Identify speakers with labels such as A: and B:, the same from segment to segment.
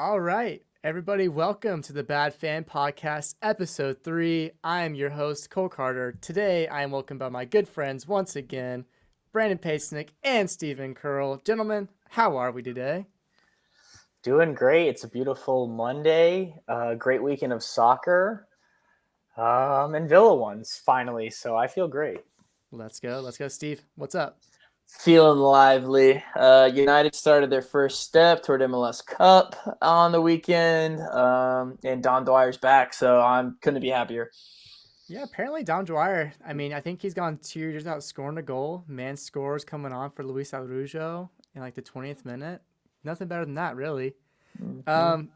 A: All right, everybody, welcome to the Bad Fan Podcast, Episode 3. I am your host, Cole Carter. Today, I am welcomed by my good friends once again, Brandon Pasnick and Stephen Curl. Gentlemen, how are we today?
B: Doing great. It's a beautiful Monday. Great weekend of soccer. And Villa wins finally, so I feel great.
A: Let's go, Steve. What's up?
C: Feeling lively. United started their first step toward MLS Cup on the weekend, and Don Dwyer's back, so I'm couldn't be happier.
A: Yeah, apparently Don Dwyer, I think he's gone 2 years without scoring a goal. Man scores coming on for Luis Araujo in like the 20th minute. Nothing better than that, really.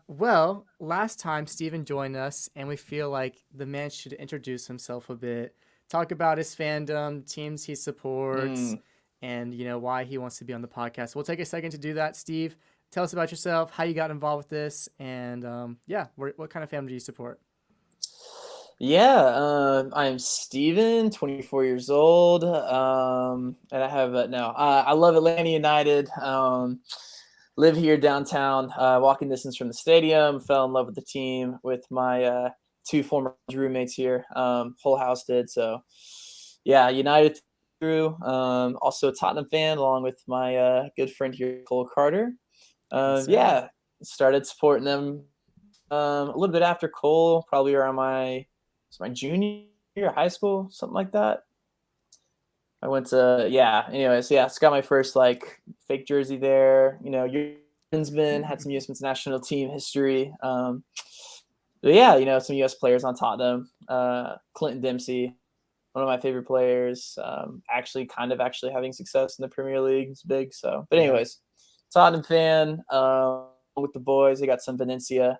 A: Well, last time Steven joined us, and we feel like the man should introduce himself a bit, talk about his fandom, teams he supports, and why he wants to be on the podcast. We'll take a second to do that. Steve, tell us about yourself, how you got involved with this, and what kind of fandom do you support?
C: Yeah, I'm Steven, 24 years old, and I have I love Atlanta United. Live here downtown, walking distance from the stadium. Fell in love with the team with my two former roommates here. Whole house did. So, yeah, United through. Also a Tottenham fan, along with my good friend here, Cole Carter.
A: Yes,
C: Started supporting them a little bit after Cole, probably around my junior year of high school, something like that. I went to it's got my first like fake jersey there. Jurgen's had some U.S. national team history. Some U.S. players on Tottenham. Clinton Dempsey, one of my favorite players. Actually having success in the Premier League is big. So, but anyways, Tottenham fan. With the boys, I got some Valencia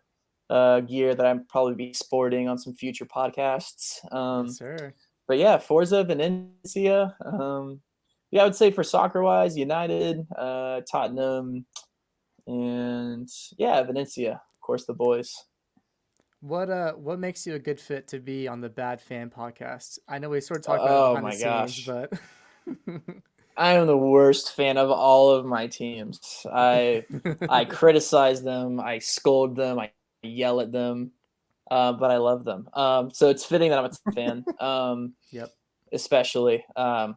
C: gear that I'm probably be sporting on some future podcasts.
A: yes, sir.
C: But yeah, Forza Venezia. I would say for soccer wise, United, Tottenham, and Venezia. Of course, the boys.
A: What makes you a good fit to be on the Bad Fan Podcast? I know we sort of talked about it
C: Oh
A: behind the
C: my
A: scenes,
C: gosh.
A: but
C: I am the worst fan of all of my teams. I criticize them, I scold them, I yell at them, but I love them. So it's fitting that I'm a fan.
A: Yep.
C: Especially. Hot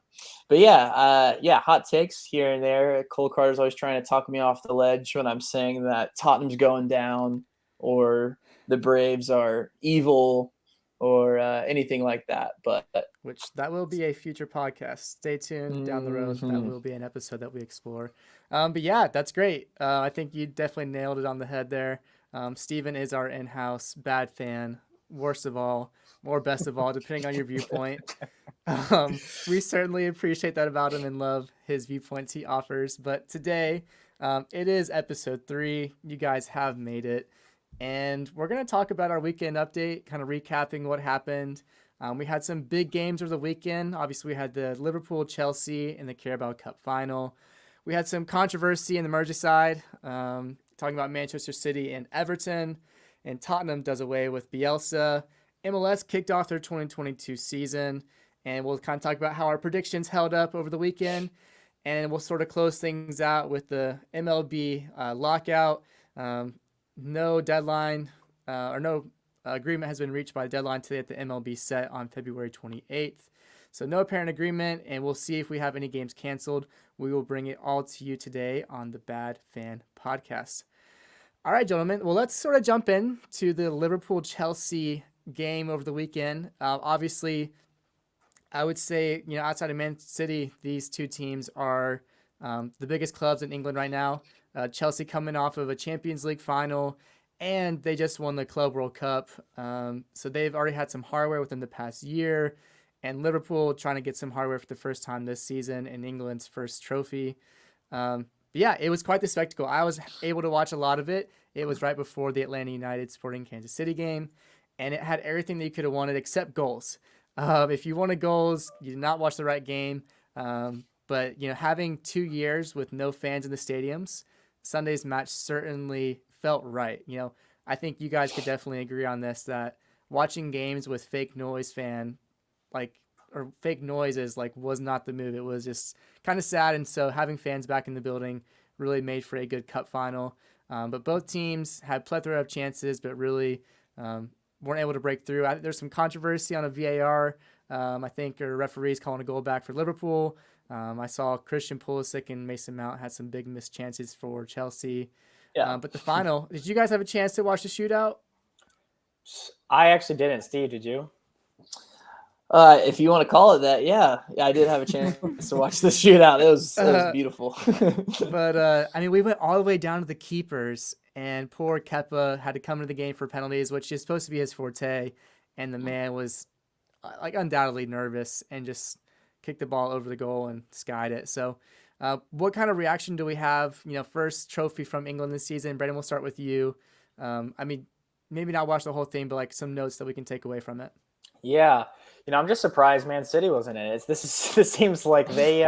C: takes here and there. Cole Carter's always trying to talk me off the ledge when I'm saying that Tottenham's going down or the Braves are evil or anything like that. But
A: Which that will be a future podcast. Stay tuned down the road. That will be an episode that we explore. But yeah, that's great. I think you definitely nailed it on the head there. Steven is our in-house bad fan, worst of all, or best of all, depending on your viewpoint. We certainly appreciate that about him and love his viewpoints he offers. But today, it is episode 3. You guys have made it. And we're going to talk about our weekend update, kind of recapping what happened. We had some big games over the weekend. Obviously, we had the Liverpool Chelsea in the Carabao Cup Final. We had some controversy in the Merseyside, talking about Manchester City and Everton. And Tottenham does away with Bielsa. MLS kicked off their 2022 season. And we'll kind of talk about how our predictions held up over the weekend. And we'll sort of close things out with the MLB lockout. No deadline or no agreement has been reached by the deadline today at the MLB set on February 28th. So no apparent agreement, and we'll see if we have any games canceled. We will bring it all to you today on the Bad Fan Podcast. All right, gentlemen. Well, let's sort of jump in to the Liverpool-Chelsea game over the weekend. Obviously, I would say, outside of Man City, these two teams are the biggest clubs in England right now. Chelsea coming off of a Champions League final, and they just won the Club World Cup. So they've already had some hardware within the past year, and Liverpool trying to get some hardware for the first time this season in England's first trophy. It was quite the spectacle. I was able to watch a lot of it. It was right before the Atlanta United Sporting Kansas City game, and it had everything that you could have wanted except goals. If you wanted goals, you did not watch the right game. But having 2 years with no fans in the stadiums, Sunday's match certainly felt right. I think you guys could definitely agree on this, that watching games with fake noises was not the move. It was just kind of sad. And so having fans back in the building really made for a good cup final. But both teams had plethora of chances, but really weren't able to break through. There's some controversy on a VAR. I think our referees calling a goal back for Liverpool. I saw Christian Pulisic and Mason Mount had some big missed chances for Chelsea.
C: Yeah.
A: But the final, did you guys have a chance to watch the shootout?
B: I actually didn't. Steve, did you?
C: If you want to call it that, yeah, I did have a chance to watch the shootout. It was beautiful.
A: But I mean, we went all the way down to the keepers, and poor Kepa had to come into the game for penalties, which is supposed to be his forte, and the man was like undoubtedly nervous and just kicked the ball over the goal and skied it. So, what kind of reaction do we have? First trophy from England this season. Brendan, we'll start with you. I mean, maybe not watch the whole thing, but like some notes that we can take away from it.
B: Yeah, I'm just surprised Man City wasn't in it. This seems like they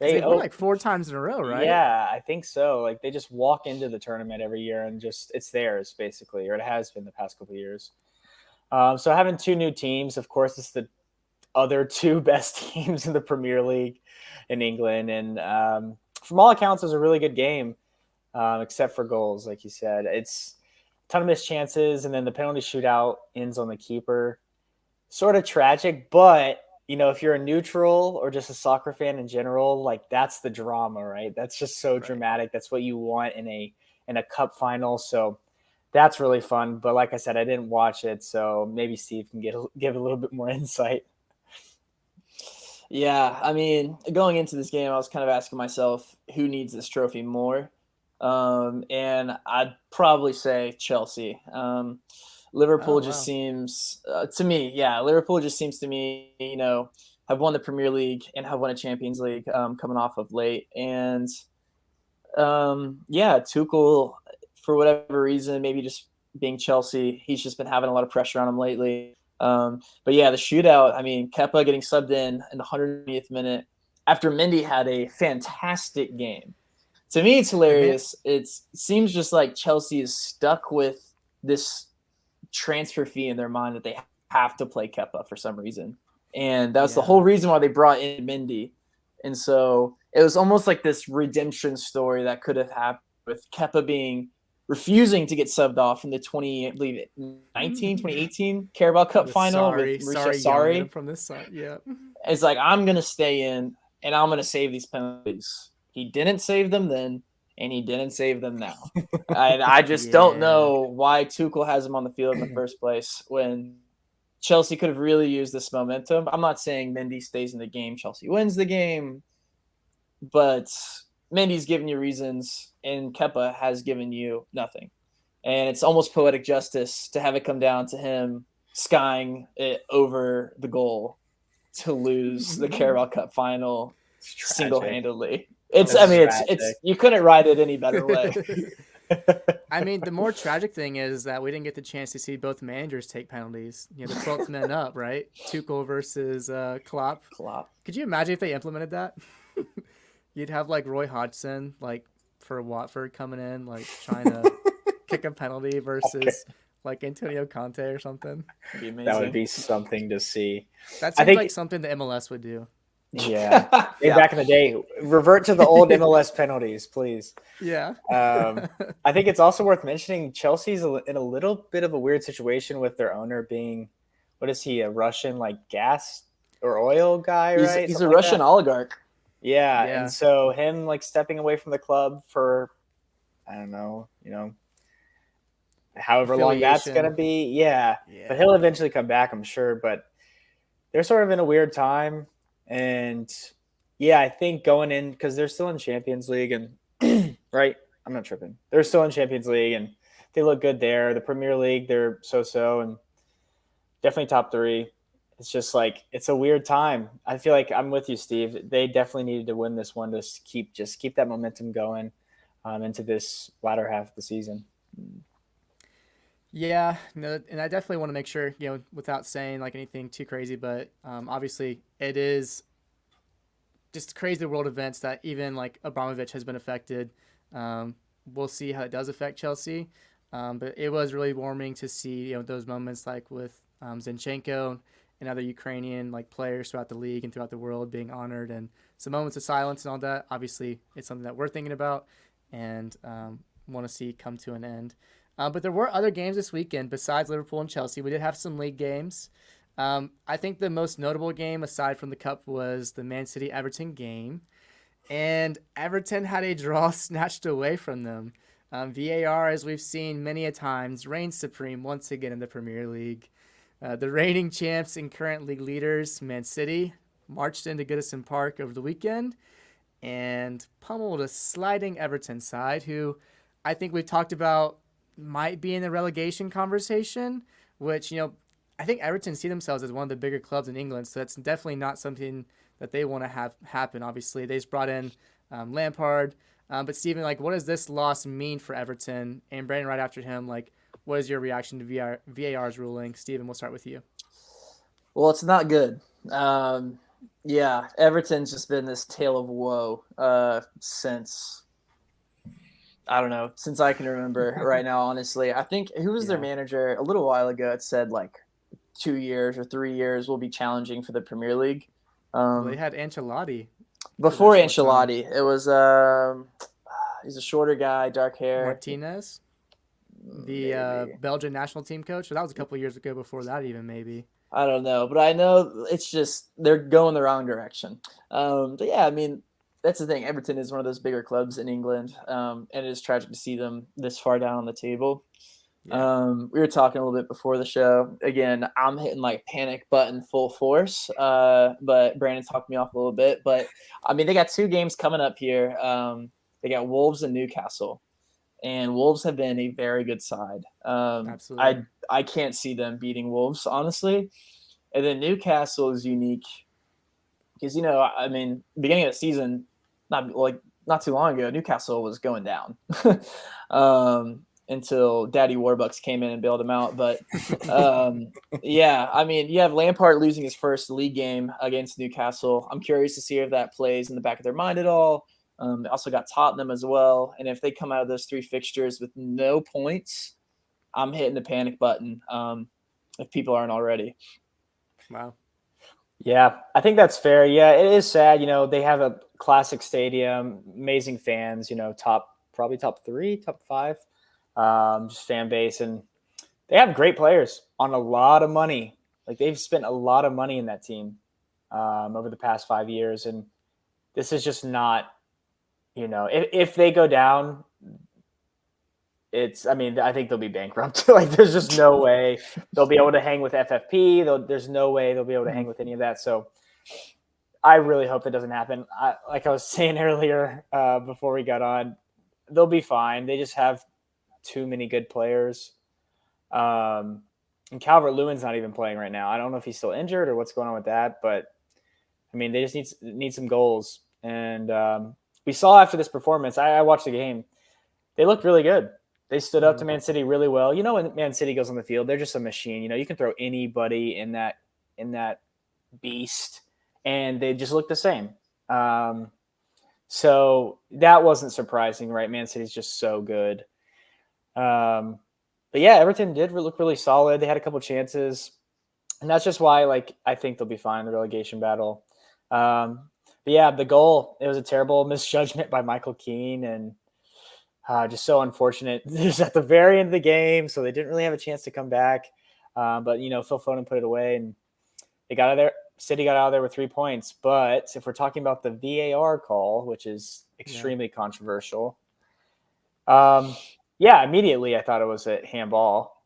A: won like 4 times in a row, right?
B: Yeah, I think so. Like they just walk into the tournament every year and just it's theirs basically, or it has been the past couple of years. So having 2 new teams, of course, it's the other 2 best teams in the Premier League in England, and from all accounts, it was a really good game, except for goals, like you said. It's a ton of missed chances, and then the penalty shootout ends on the keeper. Sort of tragic, but if you're a neutral or just a soccer fan in general, like that's the drama, right? That's just so dramatic. That's what you want in a cup final. So that's really fun. But like I said, I didn't watch it, so maybe Steve can give a little bit more insight.
C: Yeah, I mean, going into this game, I was kind of asking myself who needs this trophy more, and I'd probably say Chelsea. Liverpool just seems to me, Liverpool just seems to me, have won the Premier League and have won a Champions League coming off of late. And Tuchel, for whatever reason, maybe just being Chelsea, he's just been having a lot of pressure on him lately. But yeah, the shootout, I mean, Kepa getting subbed in the 120th minute after Mendy had a fantastic game. To me, it's hilarious. It seems just like Chelsea is stuck with this transfer fee in their mind that they have to play Kepa for some reason. And that was the whole reason why they brought in Mendy. And so it was almost like this redemption story that could have happened with Kepa refusing to get subbed off in the 2018 Carabao Cup Final with Sarri
A: from this side. Yeah.
C: It's like, I'm going to stay in and I'm going to save these penalties. He didn't save them then, and he didn't save them now. And I just don't know why Tuchel has him on the field in the first place when Chelsea could have really used this momentum. I'm not saying Mendy stays in the game, Chelsea wins the game, but Mendy's given you reasons, and Kepa has given you nothing. And it's almost poetic justice to have it come down to him skying it over the goal to lose the Carabao Cup Final single-handedly. It's you couldn't write it any better way.
A: I mean, the more tragic thing is that we didn't get the chance to see both managers take penalties. The 12th man up, right? Tuchel versus Klopp. Could you imagine if they implemented that? You'd have like Roy Hodgson, like for Watford coming in, like trying to kick a penalty versus like Antonio Conte or something.
C: That'd be amazing.
B: That would be something to see.
A: That seems like something the MLS would do.
B: Yeah. Back in the day, revert to the old MLS penalties, please.
A: Yeah.
B: I think it's also worth mentioning Chelsea's in a little bit of a weird situation with their owner being, what is he, a Russian like gas or oil guy, right?
C: He's a Russian oligarch.
B: Yeah. And so him like stepping away from the club for, I don't know, however long that's going to be. Yeah. But he'll eventually come back, I'm sure. But they're sort of in a weird time. And I think going in, because they're still in Champions League and right, I'm not tripping. They're still in Champions League and they look good there. The Premier League, they're so and definitely top 3. It's just like it's a weird time. I feel like I'm with you, Steve. They definitely needed to win this one to keep that momentum going into this latter half of the season.
A: Yeah, no, and I definitely want to make sure, without saying like anything too crazy, but obviously it is just crazy world events that even like Abramovich has been affected. We'll see how it does affect Chelsea, but it was really warming to see those moments like with Zinchenko and other Ukrainian like players throughout the league and throughout the world being honored, and some moments of silence and all that. Obviously, it's something that we're thinking about, and want to see come to an end. But there were other games this weekend besides Liverpool and Chelsea. We did have some league games. I think the most notable game aside from the Cup was the Man City Everton game. And Everton had a draw snatched away from them. VAR, as we've seen many a times, reigns supreme once again in the Premier League. The reigning champs and current league leaders, Man City, marched into Goodison Park over the weekend and pummeled a sliding Everton side who I think we've talked about might be in the relegation conversation, which, I think Everton see themselves as one of the bigger clubs in England, so that's definitely not something that they want to have happen. Obviously, they just brought in Lampard. But Stephen, what does this loss mean for Everton? And Brandon, right after him, what is your reaction to VAR's ruling? Stephen, we'll start with you.
C: Well, it's not good. Everton's just been this tale of woe since I can remember right now, honestly. I think who was their manager a little while ago? It said 2 years or 3 years will be challenging for the Premier League.
A: They had Ancelotti.
C: Before Ancelotti, it was he's a shorter guy, dark hair.
A: Martinez, the Belgian national team coach. So that was a couple of years ago. Before that, even maybe.
C: I don't know, but I know it's just they're going the wrong direction. But yeah, I mean, that's the thing. Everton is one of those bigger clubs in England, and it is tragic to see them this far down on the table. Yeah. We were talking a little bit before the show. Again, I'm hitting panic button full force, but Brandon talked me off a little bit. But I mean, they got 2 games coming up here. They got Wolves and Newcastle, and Wolves have been a very good side. Absolutely. I can't see them beating Wolves, honestly. And then Newcastle is unique because beginning of the season, not too long ago, Newcastle was going down. Until Daddy Warbucks came in and bailed him out. But, you have Lampard losing his first league game against Newcastle. I'm curious to see if that plays in the back of their mind at all. They also got Tottenham as well. And if they come out of those 3 fixtures with no points, I'm hitting the panic button if people aren't already.
A: Wow.
B: Yeah, I think that's fair. Yeah, it is sad. They have a classic stadium, amazing fans, probably top 3, top 5. Just fan base, and they have great players on a lot of money. They've spent a lot of money in that team over the past 5 years, and this is just not, if they go down, I think they'll be bankrupt. There's just no way they'll be able to hang with FFP. There's no way they'll be able to hang with any of that. So I really hope that doesn't happen. Like I was saying earlier before we got on, they'll be fine. They just have too many good players. And Calvert-Lewin's not even playing right now. I don't know if he's still injured or what's going on with that, but they just need some goals. And we saw after this performance, I watched the game. They looked really good. They stood up to Man City really well. When Man City goes on the field, they're just a machine. You can throw anybody in that beast and they just look the same. So that wasn't surprising, right? Man City's just so good. But yeah, Everton did look really solid. They had a couple chances, and that's just why, I think they'll be fine in the relegation battle. But yeah, the goal, it was a terrible misjudgment by Michael Keane, and just so unfortunate. It was at the very end of the game, so they didn't really have a chance to come back. But Phil Foden put it away, and they got out of there. City got out of there with 3 points. But if we're talking about the VAR call, which is extremely controversial, immediately I thought it was a handball.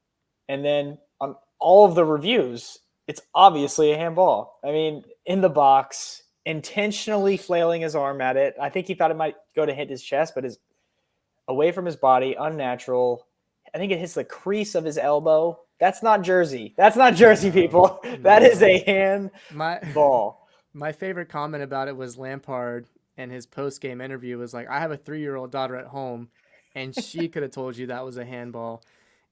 B: And then on all of the reviews, it's obviously a handball. In the box, intentionally flailing his arm at it. I think he thought it might go to hit his chest, but is away from his body, unnatural. I think it hits the crease of his elbow. That's not jersey. That's not jersey, people. That is a handball.
A: My favorite comment about it was Lampard in his post-game interview was I have a 3-year-old daughter at home, and she could have told you that was a handball.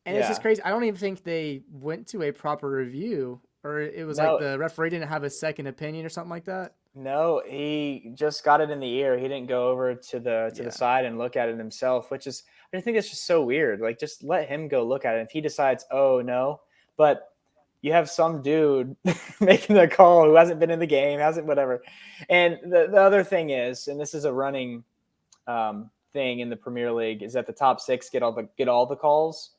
A: And it's just crazy. I don't even think they went to a proper review, or it was the referee didn't have a second opinion or something like that.
B: No, he just got it in the ear. He didn't go over to the side and look at it himself, which is, I think it's just so weird. Just let him go look at it. If he decides, oh no, but you have some dude making the call who hasn't been in the game, hasn't whatever. And the other thing is, and this is a running thing in the Premier League is that the top 6 get all the calls,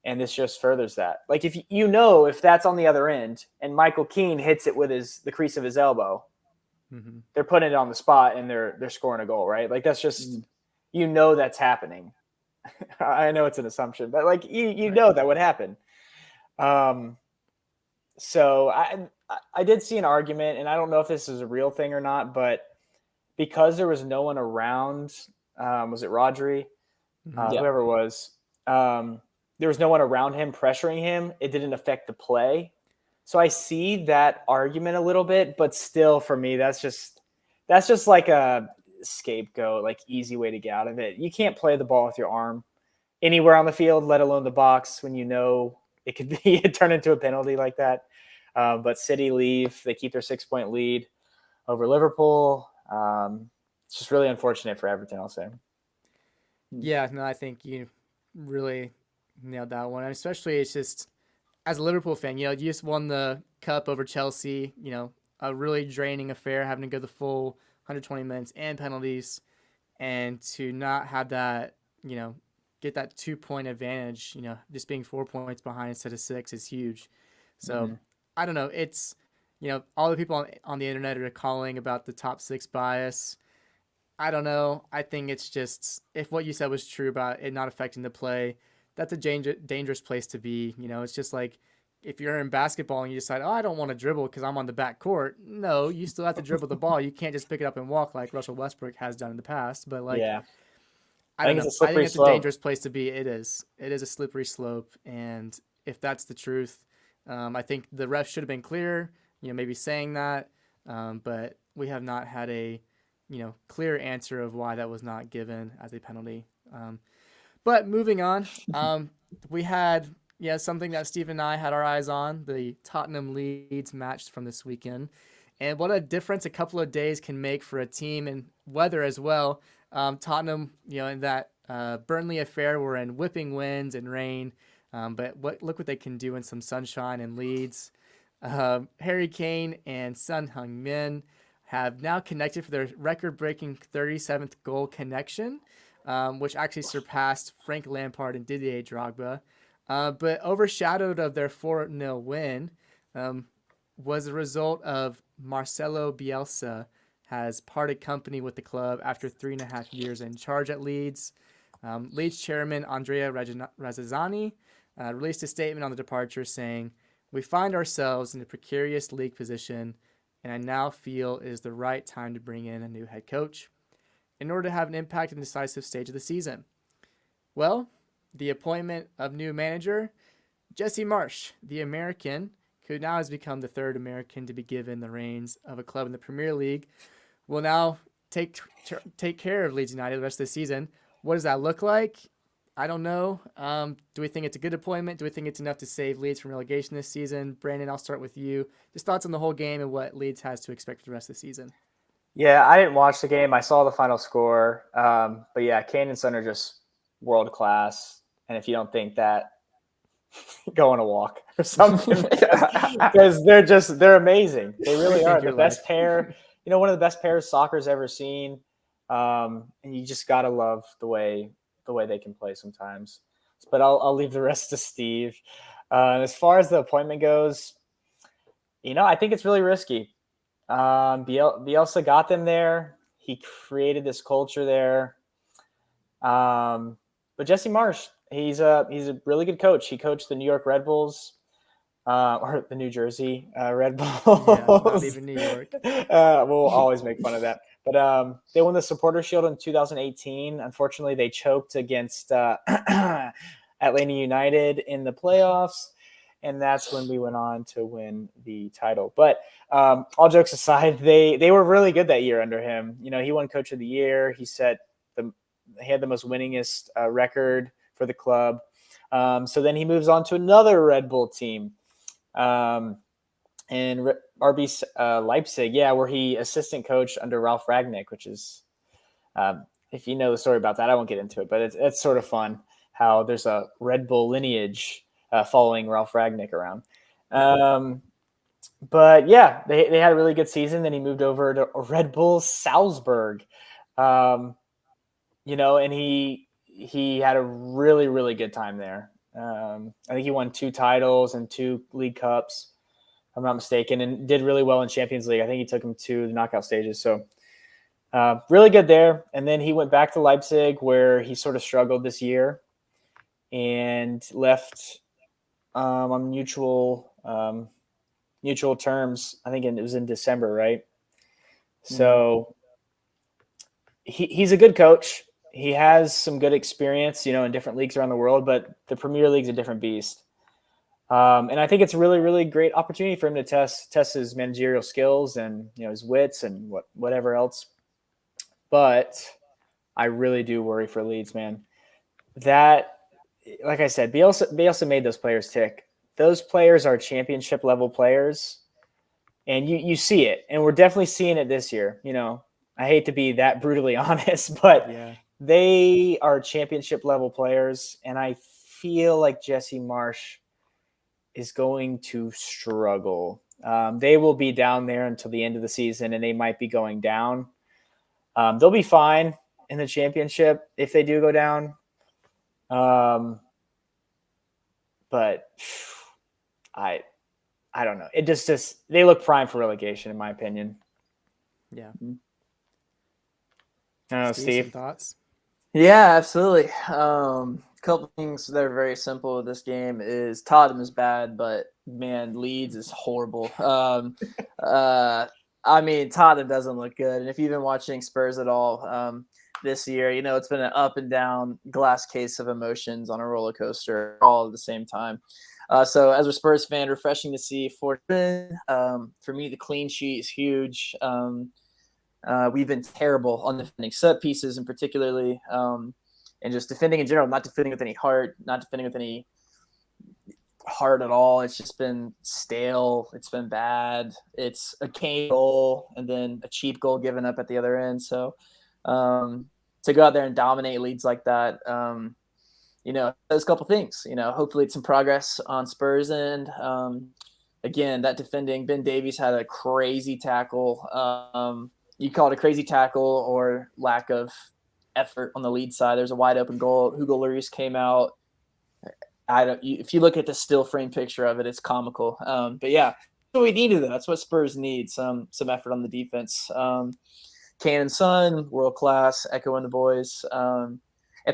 B: and this just furthers that. Like if if that's on the other end and Michael Keane hits it with the crease of his elbow, they're putting it on the spot and they're scoring a goal, right? Like that's just that's happening. I know it's an assumption, but like you know that would happen. So I did see an argument, and I don't know if this is a real thing or not, but because there was no one around, was it Rodri? Whoever it was, there was no one around him pressuring him. It didn't affect the play. So I see that argument a little bit, but still for me, that's just like a scapegoat, like easy way to get out of it. You can't play the ball with your arm anywhere on the field, let alone the box, when it could be turn into a penalty like that. But City leave. They keep their 6-point lead over Liverpool. It's just really unfortunate for Everton, I'll say.
A: Yeah, no, I think you really nailed that one. And especially it's just, as a Liverpool fan, you just won the cup over Chelsea, a really draining affair, having to go the full 120 minutes and penalties, and to not have that, get that 2-point advantage, just being 4 points behind instead of 6 is huge. So I don't know. It's, all the people on the internet are calling about the top 6 bias. I don't know. I think it's just, if what you said was true about it not affecting the play, that's a dangerous place to be. It's just like if you're in basketball and you decide, I don't want to dribble because I'm on the back court. No, you still have to dribble the ball. You can't just pick it up and walk like Russell Westbrook has done in the past. But I don't know. I think it's a dangerous place to be. It is a slippery slope. And if that's the truth, I think the ref should have been clear, maybe saying that. But we have not had a, clear answer of why that was not given as a penalty. But moving on, we had something that Steve and I had our eyes on, the Tottenham Leeds match from this weekend. And what a difference a couple of days can make for a team, and weather as well. Tottenham, in that Burnley affair, were in whipping winds and rain. But look what they can do in some sunshine and Leeds. Harry Kane and Son Heung-min have now connected for their record-breaking 37th goal connection, which actually surpassed Frank Lampard and Didier Drogba. But overshadowed of their 4-0 win was the result of Marcelo Bielsa has parted company with the club after 3.5 years in charge at Leeds. Leeds chairman Andrea Razzazzani released a statement on the departure saying, "We find ourselves in a precarious league position, and I now feel it is the right time to bring in a new head coach in order to have an impact in the decisive stage of the season." Well, the appointment of new manager, Jesse Marsch, the American, who now has become the third American to be given the reins of a club in the Premier League, will now take care of Leeds United the rest of the season. What does that look like? I don't know. Do we think it's a good appointment? Do we think it's enough to save Leeds from relegation this season? Brandon, I'll start with you. Just thoughts on the whole game and what Leeds has to expect for the rest of the season.
B: Yeah, I didn't watch the game. I saw the final score. But yeah, Kane and Son are just world class. And if you don't think that, go on a walk or something, because they're amazing. They really are the best pair. One of the best pairs soccer's ever seen. And you just gotta love the way they can play sometimes. But I'll leave the rest to Steve. As far as the appointment goes, I think it's really risky. Bielsa got them there. He created this culture there. But Jesse Marsch, he's a really good coach. He coached the New York Red Bulls, or the New Jersey Red Bulls.
A: Yeah, not even New York.
B: We'll always make fun of that. But they won the Supporter Shield in 2018. Unfortunately, they choked against Atlanta United in the playoffs, and that's when we went on to win the title. But all jokes aside, they were really good that year under him. He won Coach of the Year. He had the most winningest record for the club. So then he moves on to another Red Bull team, and RB Leipzig, where he assistant coached under Ralph Rangnick, which is, if you know the story about that, I won't get into it, but it's sort of fun how there's a Red Bull lineage following Ralph Rangnick around. But yeah, they had a really good season. Then he moved over to Red Bull Salzburg. and he had a really, really good time there. I think he won 2 titles and 2 league cups, if I'm not mistaken, and did really well in Champions League. I think he took him to the knockout stages. So really good there. And then he went back to Leipzig, where he sort of struggled this year and left on mutual terms. I think it was in December, right? So he's a good coach. He has some good experience, in different leagues around the world, but the Premier League's a different beast. And I think it's a really, really great opportunity for him to test his managerial skills and, his wits and whatever else. But I really do worry for Leeds, man. That, like I said, Bielsa made those players tick. Those players are championship level players, and you see it, and we're definitely seeing it this year. I hate to be that brutally honest, but they are championship level players, and I feel like Jesse Marsch is going to struggle. They will be down there until the end of the season, and they might be going down. They'll be fine in the championship if they do go down. But I don't know. It just they look prime for relegation, in my opinion.
A: Yeah.
B: I don't know, Steve.
A: Thoughts?
C: Yeah, absolutely. Couple things that are very simple with this game is Tottenham is bad, but man, Leeds is horrible. I mean, Tottenham doesn't look good, and if you've been watching Spurs at all this year, it's been an up and down glass case of emotions on a roller coaster all at the same time. So as a Spurs fan, refreshing to see Fortune. For me, the clean sheet is huge. We've been terrible on defending set pieces, and particularly, and just defending in general, not defending with any heart, not defending with any heart at all. It's just been stale. It's been bad. It's a Kane goal and then a cheap goal given up at the other end. So to go out there and dominate Leeds like that, there's a couple things. Hopefully it's some progress on Spurs end. Again, that defending, Ben Davies had a crazy tackle. You call it a crazy tackle or lack of effort on the Leeds side. There's a wide open goal. Hugo Lloris came out. If you look at the still frame picture of it, it's comical. But yeah, that's what we needed. That's what Spurs need. Some effort on the defense. Kane and Son, world class. Echo and the boys. And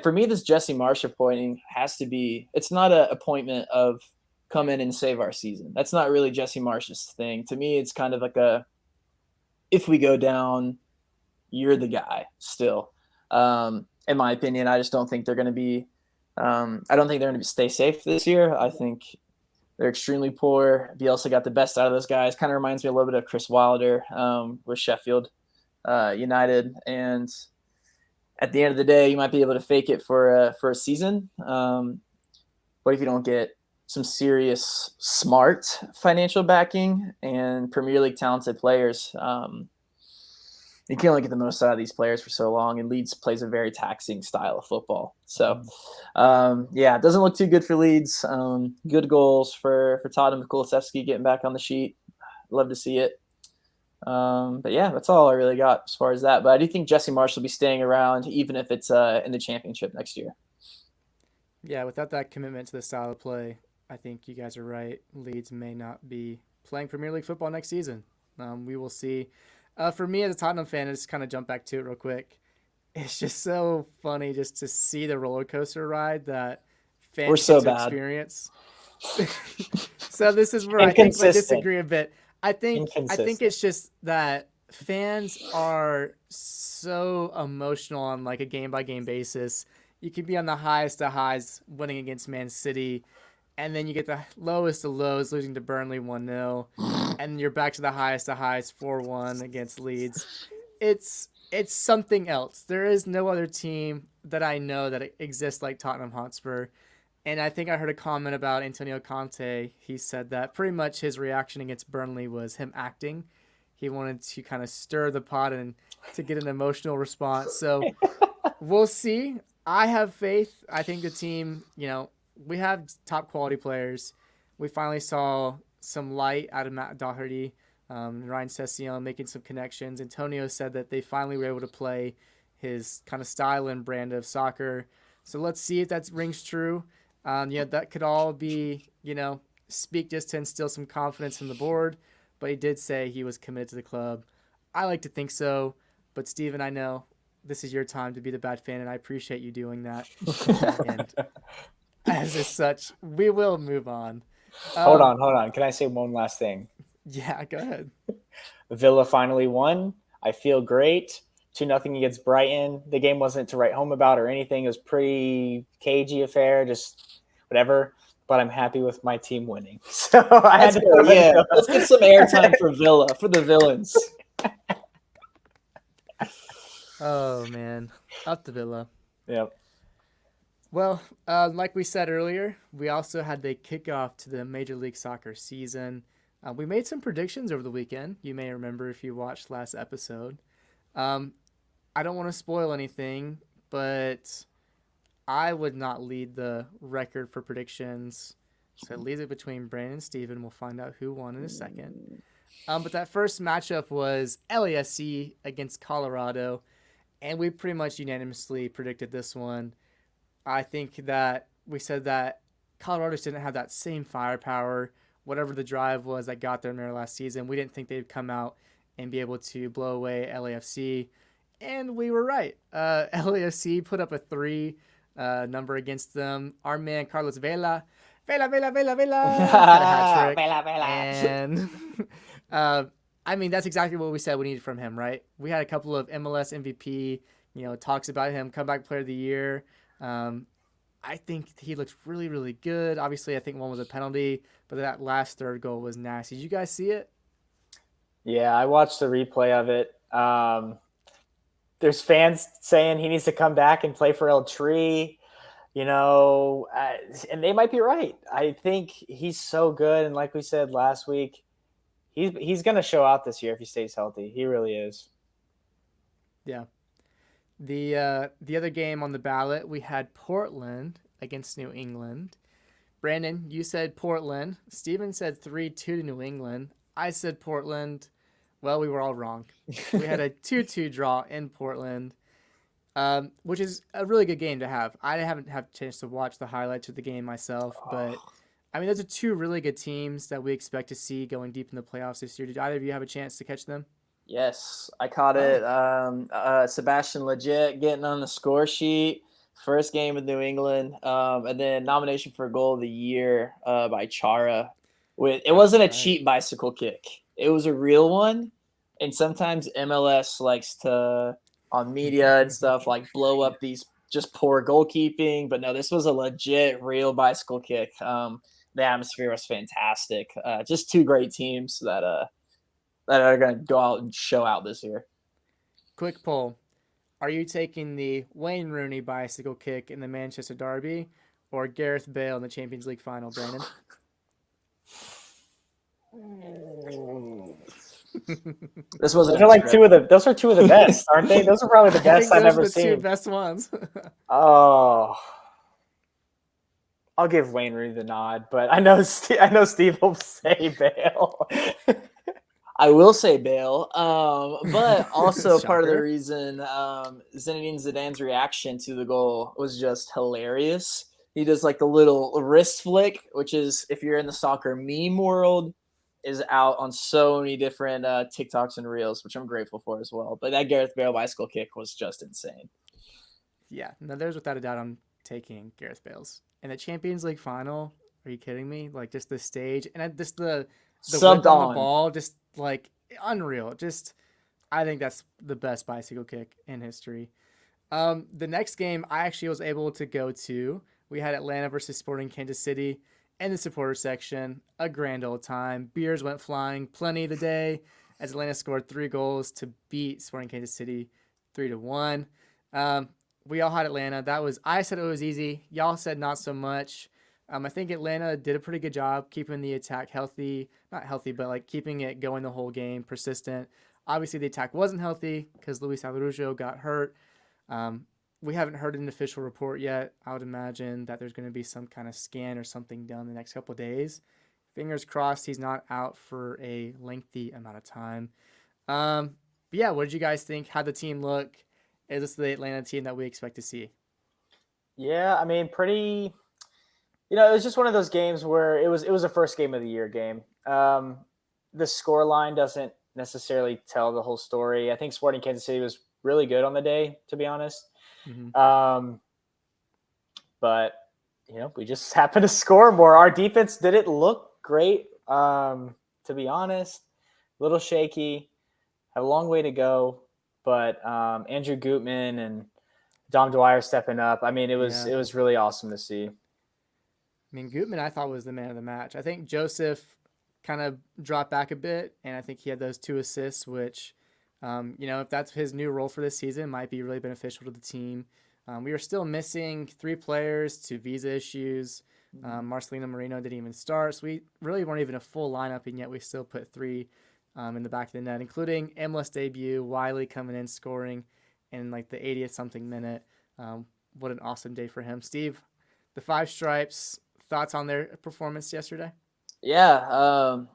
C: for me, this Jesse Marsch appointing has to be. It's not an appointment of come in and save our season. That's not really Jesse Marsch's thing. To me, it's kind of like if we go down, you're the guy still. In my opinion, I just don't think they're going to be. I don't think they're going to stay safe this year. I think they're extremely poor. Bielsa got the best out of those guys. Kind of reminds me a little bit of Chris Wilder with Sheffield United. And at the end of the day, you might be able to fake it for a season. But if you don't get some serious, smart financial backing and Premier League talented players, you can only get the most out of these players for so long, and Leeds plays a very taxing style of football. So, it doesn't look too good for Leeds. Good goals for Tottenham, Kulusevski getting back on the sheet. Love to see it. But yeah, that's all I really got as far as that. But I do think Jesse Marsch will be staying around, even if it's in the championship next year.
A: Yeah, without that commitment to the style of play, I think you guys are right. Leeds may not be playing Premier League football next season. We will see. For me as a Tottenham fan, I just kind of jump back to it real quick. It's just so funny just to see the roller coaster ride that fans get to experience. So this is where I think I disagree a bit. I think it's just that fans are so emotional on like a game by game basis. You can be on the highest of highs winning against Man City, and then you get the lowest of lows losing to Burnley 1-0, and you're back to the highest of highs 4-1 against Leeds. It's something else. There is no other team that I know that exists like Tottenham Hotspur. And I think I heard a comment about Antonio Conte. He said that pretty much his reaction against Burnley was him acting. He wanted to kind of stir the pot and to get an emotional response. So we'll see. I have faith. I think the team, we have top quality players. We finally saw some light out of Matt Doherty, Ryan Sessegnon making some connections. Antonio said that they finally were able to play his kind of style and brand of soccer. So let's see if that rings true. That could all be, speak just to instill some confidence from the board. But he did say he was committed to the club. I like to think so. But Steven, I know this is your time to be the bad fan, and I appreciate you doing that. And as is such, we will move on.
B: Hold on. Can I say one last thing?
A: Yeah, go ahead.
B: Villa finally won. I feel great. 2-0 against Brighton. The game wasn't to write home about or anything. It was pretty cagey affair, just whatever. But I'm happy with my team winning. So
C: let's get some airtime for Villa, for the villains.
A: Oh, man. Up to Villa.
B: Yep.
A: Well, like we said earlier, we also had the kickoff to the Major League Soccer season. We made some predictions over the weekend. You may remember if you watched last episode. I don't want to spoil anything, but I would not lead the record for predictions. So it leaves it between Brandon and Steven. We'll find out who won in a second. But that first matchup was LAFC against Colorado, and we pretty much unanimously predicted this one. I think that we said that Colorado just didn't have that same firepower. Whatever the drive was that got them there last season, we didn't think they'd come out and be able to blow away LAFC. And we were right. LAFC put up a 3 number against them. Our man Carlos Vela had a hat trick. And that's exactly what we said we needed from him, right? We had a couple of MLS MVP, talks about him, comeback player of the year. I think he looks really, really good. Obviously, I think one was a penalty, but that last third goal was nasty. Did you guys see it?
B: Yeah, I watched the replay of it. There's fans saying he needs to come back and play for El Tri, and they might be right. I think he's so good, and like we said last week, he's going to show out this year if he stays healthy. He really is.
A: Yeah. The other game on the ballot, we had Portland against New England. Brandon, you said Portland. Steven said 3-2 to New England. I said Portland. Well, we were all wrong. We had a 2-2 draw in Portland, which is a really good game to have. I haven't had a chance to watch the highlights of the game myself, but those are two really good teams that we expect to see going deep in the playoffs this year. Did either of you have a chance to catch them?
C: Yes, I caught it. Sebastian Legit getting on the score sheet. First game with New England. And then nomination for goal of the year by Chara. It wasn't a cheap bicycle kick. It was a real one. And sometimes MLS likes to, on media and stuff, like blow up these just poor goalkeeping. But no, this was a legit real bicycle kick. The atmosphere was fantastic. Just two great teams that are going to go out and show out this year.
A: Quick poll. Are you taking the Wayne Rooney bicycle kick in the Manchester Derby or Gareth Bale in the Champions League final, Brandon?
C: This wasn't.
B: Those are two of the best, aren't they? Those are probably the best I've ever seen.
A: Those are the two best ones.
B: Oh, I'll give Wayne Rooney the nod, but I know Steve will say Bale.
C: I will say Bale, but also part of the reason Zinedine Zidane's reaction to the goal was just hilarious. He does like the little wrist flick, which is, if you're in the soccer meme world, is out on so many different TikToks and Reels, which I'm grateful for as well. But that Gareth Bale bicycle kick was just insane.
A: Yeah, no, there's without a doubt I'm taking Gareth Bale's. In the Champions League final, are you kidding me? Like, just the stage and just the whip on the ball, just like unreal. Just, I think that's the best bicycle kick in history. The next game I actually was able to go to. We had Atlanta versus Sporting Kansas City in the supporter section. A grand old time. Beers went flying plenty the day as Atlanta scored 3 goals to beat Sporting Kansas City 3-1. We all had Atlanta. I said it was easy. Y'all said not so much. I think Atlanta did a pretty good job keeping the attack healthy. Not healthy, but like keeping it going the whole game, persistent. Obviously, the attack wasn't healthy because Luis Araujo got hurt. We haven't heard an official report yet. I would imagine that there's going to be some kind of scan or something done the next couple of days. Fingers crossed he's not out for a lengthy amount of time. But yeah, what did you guys think? How'd the team look? Is this the Atlanta team that we expect to see?
B: Yeah, I mean, pretty. It was just one of those games where it was a first game of the year game. The score line doesn't necessarily tell the whole story. I think Sporting Kansas City was really good on the day, to be honest.
A: Mm-hmm.
B: But we just happened to score more. Our defense didn't look great, to be honest. A little shaky. Have a long way to go. But Andrew Gutman and Dom Dwyer stepping up. I mean, it was really awesome to see.
A: I mean, Gutman, I thought was the man of the match. I think Joseph kind of dropped back a bit, and I think he had those 2 assists, which, if that's his new role for this season, might be really beneficial to the team. We were still missing 3 players to visa issues. Marcelino Moreno didn't even start, so we really weren't even a full lineup, and yet we still put 3 in the back of the net, including MLS debut, Wiley coming in scoring in like the 80th something minute. What an awesome day for him. Steve, the 5 Stripes, thoughts on their performance yesterday?
C: Yeah, I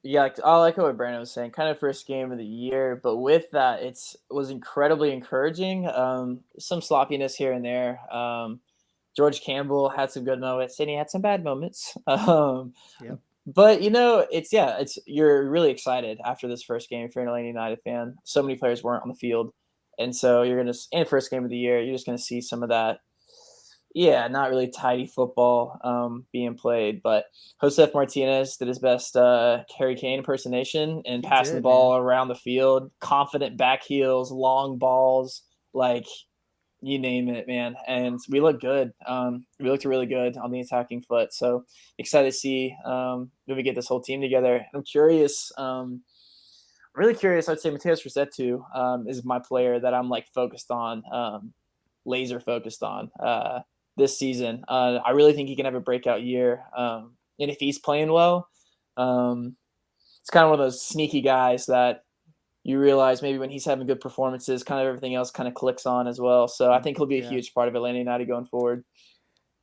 C: like what Brandon was saying. Kind of first game of the year, but with that, it was incredibly encouraging. Some sloppiness here and there. George Campbell had some good moments, and he had some bad moments.
A: Yep.
C: But you're really excited after this first game if you're an Atlanta United fan. So many players weren't on the field, and so in the first game of the year, you're just gonna see some of that. Yeah, not really tidy football being played, but Josef Martinez did his best Harry Kane impersonation and passing the ball around the field, confident back heels, long balls, like you name it, man. And we looked good. We looked really good on the attacking foot. So excited to see when we get this whole team together. I'm curious. Really curious. I'd say Mateus Rossetto is my player that I'm like focused on, laser focused on this season. I really think he can have a breakout year. And if he's playing well, it's kind of one of those sneaky guys that you realize maybe when he's having good performances, kind of everything else kind of clicks on as well. So I think he'll be a huge part of Atlanta United going forward.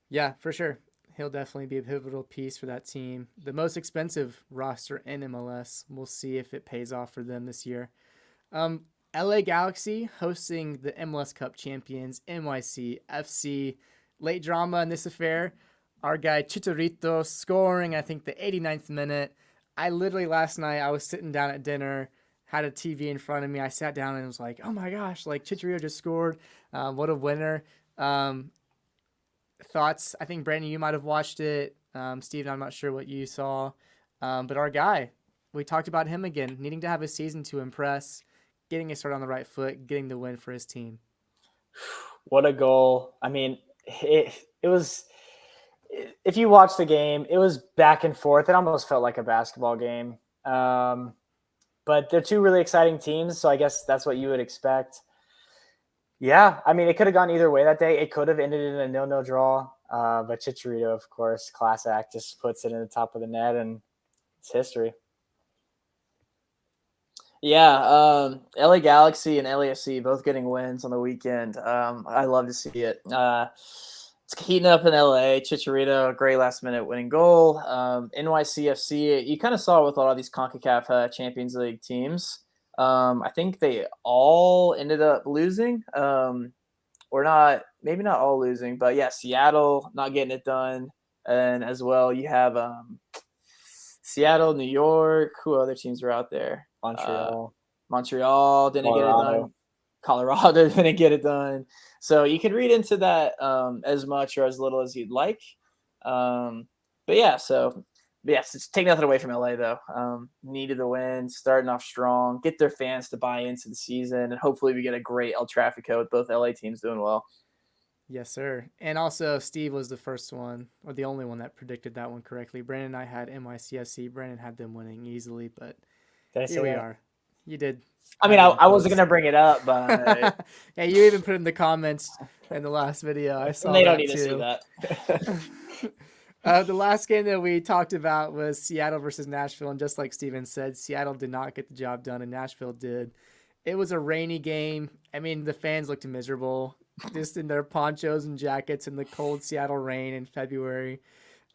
A: Yeah, for sure. He'll definitely be a pivotal piece for that team. The most expensive roster in MLS. We'll see if it pays off for them this year. LA Galaxy hosting the MLS Cup champions, NYC FC. Late drama in this affair. Our guy Chicharito scoring, I think, the 89th minute. I literally last night, I was sitting down at dinner, had a TV in front of me. I sat down and was like, oh my gosh, like Chicharito just scored. What a winner. Thoughts? I think, Brandon, you might have watched it. Steven, I'm not sure what you saw. But our guy, we talked about him again, needing to have a season to impress, getting us started on the right foot, getting the win for his team.
B: What a goal. I mean, it was, if you watch the game, it was back and forth. It almost felt like a basketball game. But they're 2 really exciting teams, so I guess that's what you would expect. Yeah, I mean, it could have gone either way that day. It could have ended in a 0-0 draw. But Chicharito, of course, class act, just puts it in the top of the net, and it's history.
C: Yeah, LA Galaxy and LAFC both getting wins on the weekend. I love to see it. It's heating up in LA. Chicharito, great last minute winning goal. NYCFC, you kind of saw with a lot of these CONCACAF Champions League teams. I think they all ended up losing, or not. Maybe not all losing, but yeah, Seattle not getting it done, and as well you have Seattle, New York. Who other teams were out there? Montreal didn't get it done. Colorado didn't get it done. So you could read into that as much or as little as you'd like. But take nothing away from LA though. Needed the win, starting off strong, get their fans to buy into the season, and hopefully we get a great El Trafico with both LA teams doing well.
A: Yes, sir. And also, Steve was the first one, or the only one that predicted that one correctly. Brandon and I had NYCFC. Brandon had them winning easily, but here we are. You did.
B: I mean, I wasn't going to bring it up, but...
A: yeah, you even put in the comments in the last video. I saw
C: they don't
A: that
C: need
A: too.
C: to see that.
A: The last game that we talked about was Seattle versus Nashville, and just like Steven said, Seattle did not get the job done, and Nashville did. It was a rainy game. I mean, the fans looked miserable, just in their ponchos and jackets in the cold Seattle rain in February.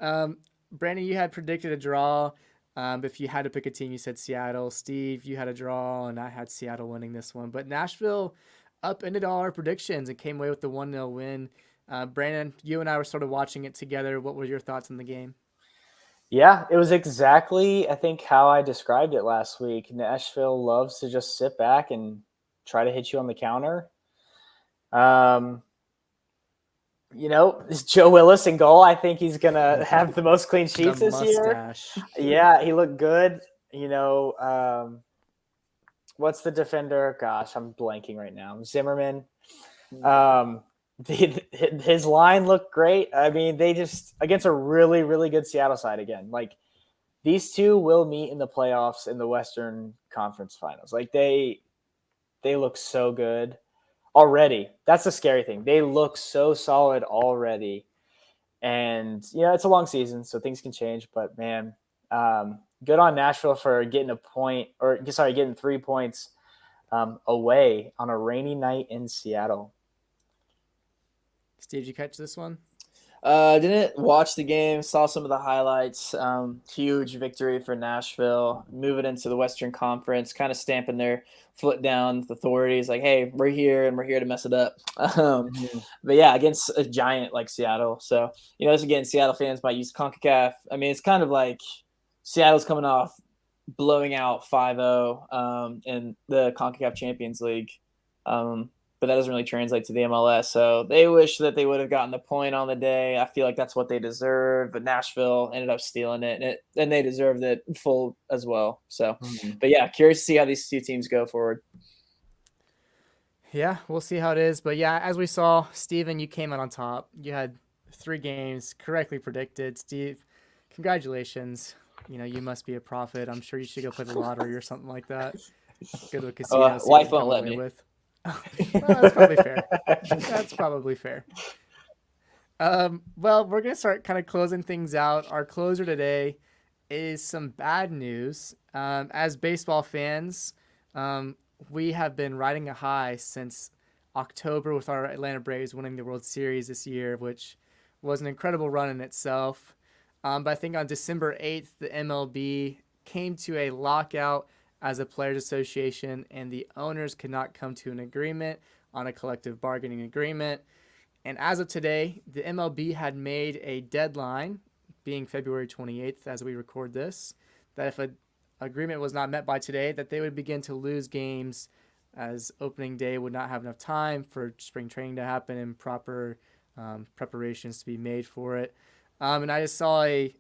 A: Brandon, you had predicted a draw. If you had to pick a team, you said Seattle. Steve, you had a draw, and I had Seattle winning this one. But Nashville, upended all our predictions and came away with the 1-0 win. Brandon, you and I were sort of watching it together. What were your thoughts on the game?
B: Yeah, it was exactly, I think, how I described it last week. Nashville loves to just sit back and try to hit you on the counter. This Joe Willis in goal. I think he's going to have the most clean sheets this year. Yeah, he looked good. What's the defender? Gosh, I'm blanking right now. Zimmerman. His line looked great. I mean, they just against a really, really good Seattle side again. Like these two will meet in the playoffs in the Western Conference Finals. Like they look so good already. That's the scary thing. They look so solid already. And it's a long season, so things can change. But man, good on Nashville for getting getting 3 points away on a rainy night in Seattle.
A: Steve, did you catch this one?
C: Didn't watch the game, saw some of the highlights. Huge victory for Nashville, moving into the Western Conference, kind of stamping their foot down with authorities like, hey, we're here and we're here to mess it up. But yeah, against a giant like Seattle. So, this again, Seattle fans might use CONCACAF. I mean, it's kind of like Seattle's coming off blowing out 5-0 in the CONCACAF Champions League. But that doesn't really translate to the MLS. So they wish that they would have gotten the point on the day. I feel like that's what they deserve. But Nashville ended up stealing it, and they deserved it full as well. So, But yeah, curious to see how these two teams go forward.
A: Yeah, we'll see how it is. But yeah, as we saw, Steven, you came out on top. You had 3 games correctly predicted. Steve, congratulations. You must be a prophet. I'm sure you should go play the lottery or something like that. Go to a casino.
C: Wife won't let me.
A: Well, that's probably fair. That's probably fair. Well, we're going to start kind of closing things out. Our closer today is some bad news. As baseball fans, we have been riding a high since October with our Atlanta Braves winning the World Series this year, which was an incredible run in itself. But I think on December 8th, the MLB came to a lockout as a players association, and the owners could not come to an agreement on a collective bargaining agreement. And as of today, the MLB had made a deadline, being February 28th as we record this, that if an agreement was not met by today, that they would begin to lose games as opening day would not have enough time for spring training to happen and proper preparations to be made for it. And I just saw a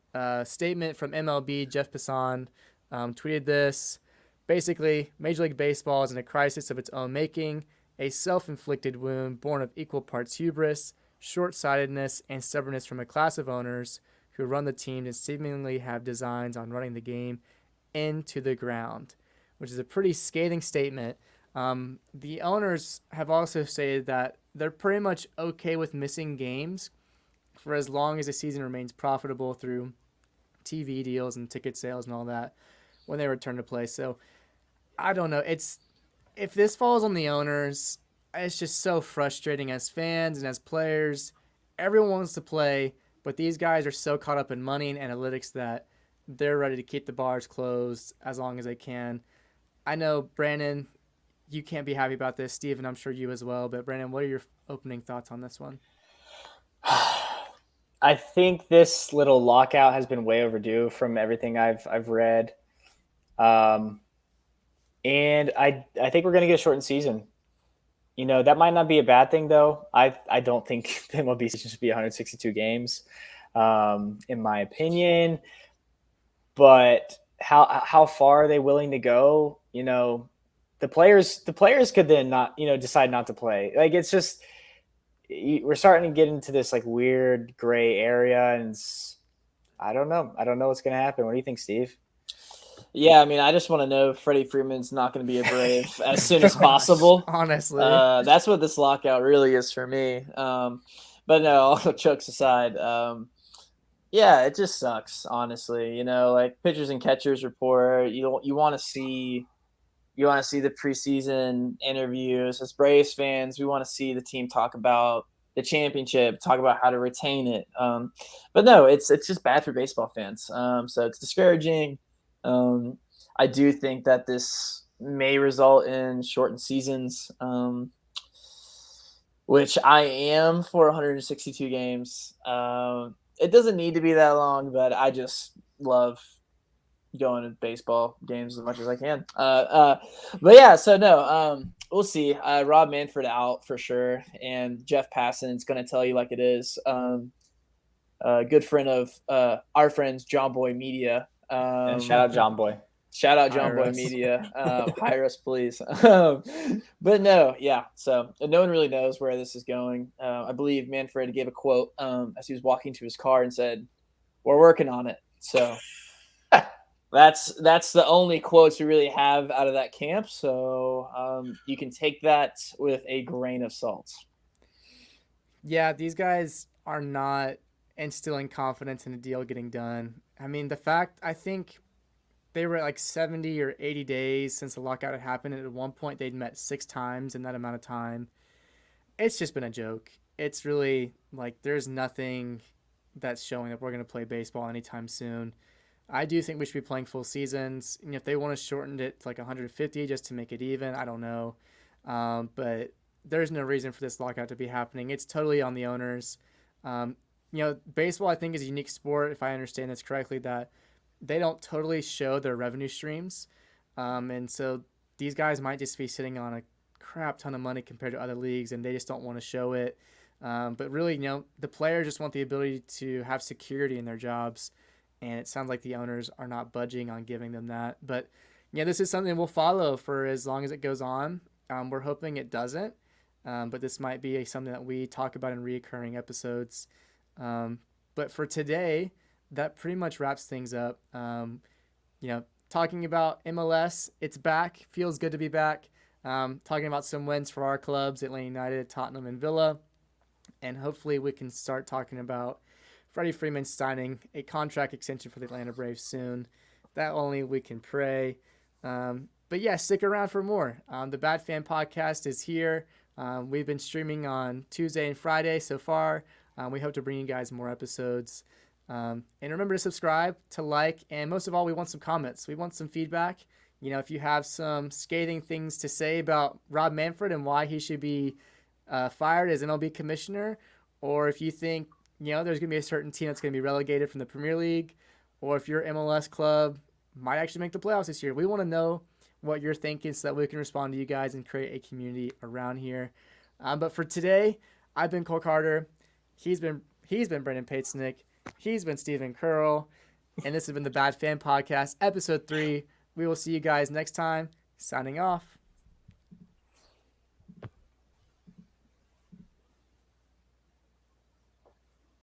A: statement from MLB. Jeff Passan tweeted this. Basically, Major League Baseball is in a crisis of its own making, a self-inflicted wound born of equal parts hubris, short-sightedness, and stubbornness from a class of owners who run the team and seemingly have designs on running the game into the ground, which is a pretty scathing statement. The owners have also stated that they're pretty much okay with missing games for as long as the season remains profitable through TV deals and ticket sales and all that when they return to play. So I don't know. If this falls on the owners, it's just so frustrating as fans and as players. Everyone wants to play, but these guys are so caught up in money and analytics that they're ready to keep the bars closed as long as they can. I know, Brandon, you can't be happy about this. Steven, I'm sure you as well. But Brandon, what are your opening thoughts on this one?
B: I think this little lockout has been way overdue from everything I've read. And I think we're going to get a shortened season. That might not be a bad thing, though. I don't think the MLB season should be 162 games, in my opinion. But how far are they willing to go? The players could then not, decide not to play. Like, it's just we're starting to get into this like weird gray area, and I don't know. I don't know what's going to happen. What do you think, Steve?
C: Yeah, I mean, I just want to know if Freddie Freeman's not going to be a Brave as soon as possible.
A: Honestly.
C: That's what this lockout really is for me. But no, all jokes aside, yeah, it just sucks, honestly. Like pitchers and catchers report, you want to see the preseason interviews. As Braves fans, we want to see the team talk about the championship, talk about how to retain it. But no, it's just bad for baseball fans. So it's discouraging. I do think that this may result in shortened seasons. which I am for 162 games. It doesn't need to be that long, but I just love going to baseball games as much as I can. But yeah, so no, we'll see. Rob Manfred out for sure, and Jeff Passon's going to tell you like it is. Good friend of our friends, John Boy Media.
B: And shout out John Boy.
C: Shout out John
A: Hire
C: Boy
A: us.
C: Media. Hire us, please. But no, yeah. So no one really knows where this is going. I believe Manfred gave a quote as he was walking to his car and said, "We're working on it." So that's the only quotes we really have out of that camp. So you can take that with a grain of salt.
A: Yeah, these guys are not instilling confidence in a deal getting done. I mean, I think they were at like 70 or 80 days since the lockout had happened. And at one point, they'd met 6 times in that amount of time. It's just been a joke. It's really like there's nothing that's showing that we're going to play baseball anytime soon. I do think we should be playing full seasons. And if they want to shorten it to like 150 just to make it even, I don't know. But there's no reason for this lockout to be happening. It's totally on the owners. Baseball I think is a unique sport, if I understand this correctly, that they don't totally show their revenue streams. And so these guys might just be sitting on a crap ton of money compared to other leagues, and they just don't want to show it. But really, the players just want the ability to have security in their jobs. And it sounds like the owners are not budging on giving them that. But, this is something we'll follow for as long as it goes on. We're hoping it doesn't. But this might be something that we talk about in reoccurring episodes. But for today, that pretty much wraps things up. Talking about MLS, it's back. Feels good to be back. Talking about some wins for our clubs, Atlanta United, Tottenham, and Villa. And hopefully we can start talking about Freddie Freeman signing a contract extension for the Atlanta Braves soon. That only we can pray. But yeah, stick around for more. The Bad Fan Podcast is here. We've been streaming on Tuesday and Friday so far. We hope to bring you guys more episodes. And remember to subscribe, to like, and most of all, we want some comments. We want some feedback. If you have some scathing things to say about Rob Manfred and why he should be fired as MLB commissioner, or if you think, there's going to be a certain team that's going to be relegated from the Premier League, or if your MLS club might actually make the playoffs this year. We want to know what you're thinking so that we can respond to you guys and create a community around here. But for today, I've been Cole Carter. He's been Brendan Patesnick. He's been Stephen Curl. And this has been the Bad Fan Podcast, Episode 3. We will see you guys next time. Signing off.